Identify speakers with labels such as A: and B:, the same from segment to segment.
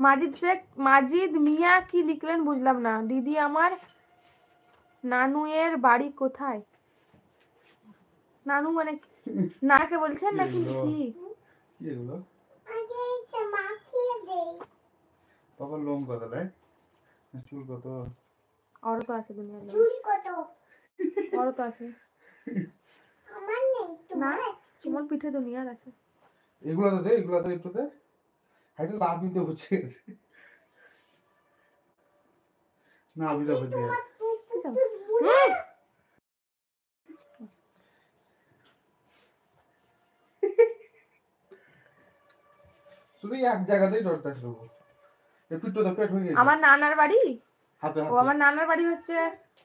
A: মাজিদ মিয়া কি লিখলেন বুঝলাম না। দিদি আমার নানুয়ের বাড়ি কোথায়? নানু মানে নাকে বলছেন নাকি কি?
B: এগুলো বাবার লোম কত লাই? চুল কত?
A: আর তো আছে দুনিয়ার লোক। আর তো আছে। আমার নেই, তোমার পিঠে দুনিয়ার আছে।
B: এগুলো তো দে, এগুলো তো একটু দে। হাইটা লাভ নিতে হচ্ছে। না আমি তো বুঝি। শুধু এক জায়গাতেই ডরটা ছিল। পিঠটা তো পেট হয়ে গেছে।
A: আমার নানার বাড়ি?
B: হাতে
A: ও আমার নানার বাড়ি হচ্ছে,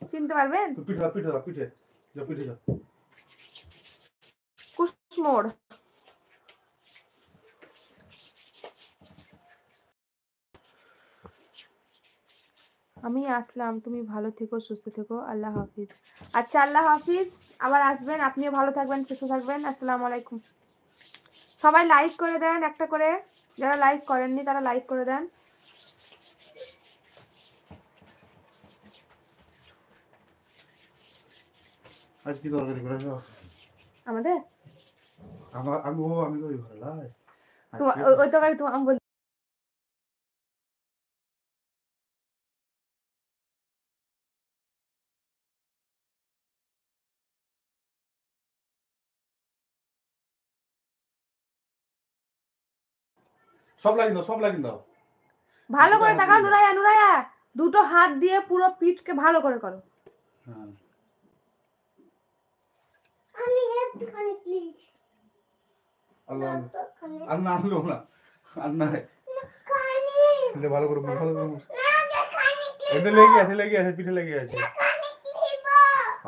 A: চিনতে পারবেন?
B: পিঠে যা।
A: কুশমোড়। আমি আসলাম, তুমি ভালো থেকো, সুস্থ থেকো, আল্লাহ হাফিজ। আচ্ছা আল্লাহ হাফিজ, আবার আসবেন, আপনিও ভালো থাকবেন, সুস্থ থাকবেন। আসসালামু আলাইকুম। সবাই লাইক করে দেন একটা করে, যারা লাইক করেননি তারা লাইক করে দেন।
B: আজ কি তরকারি করেছো?
A: আমাদের
B: আমি তো ওই ঘরে লাই।
A: তো ওই তরকারি তো আমি
B: সব লাগিয়ে দাও।
A: ভালো করে তাকাও। নুরাইয়া দুটো হাত দিয়ে পুরো পিঠকে ভালো করে করো।
B: হ্যাঁ
C: আমি একটুখানি প্লিজ।
B: আল্লাহ আল্লাহ আনলো না আন্না
C: খানি
B: ভালো করে
C: না খানি
B: এটা লেগে আছে পিঠে লেগে আছে।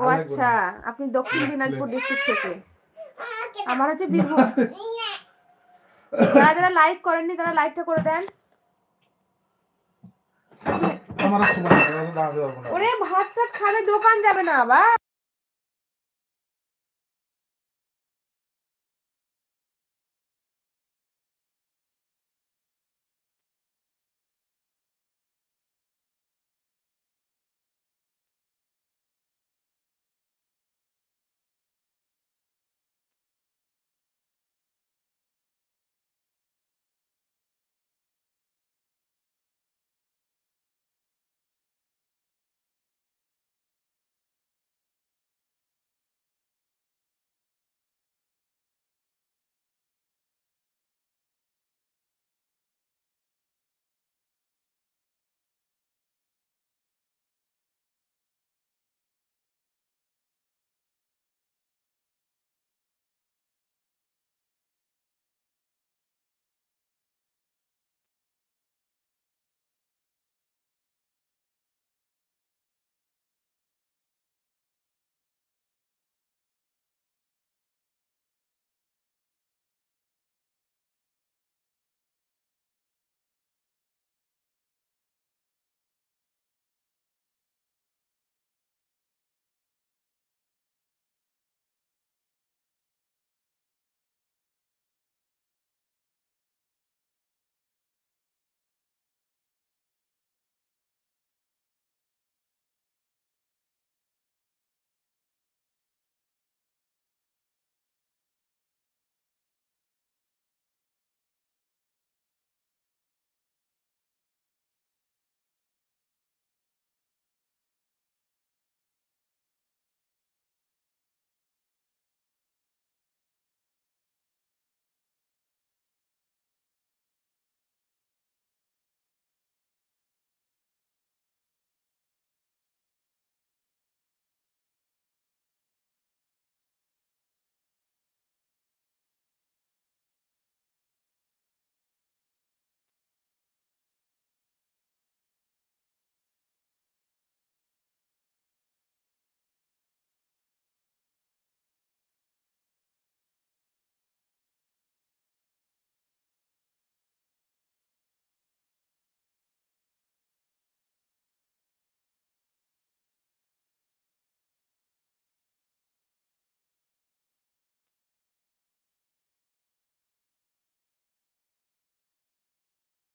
A: ও আচ্ছা, আপনি দক্ষিণ দিনাজপুর ডিস্ট্রিক্ট থেকে। আমার হচ্ছে বীরভূম। যারা যারা লাইক করেননি তারা লাইকটা করে দেন।
B: আমার সময় দাঁড়াতে পারবো না।
A: ওরে ভাতটা খাবে, দোকান যাবে না আবার।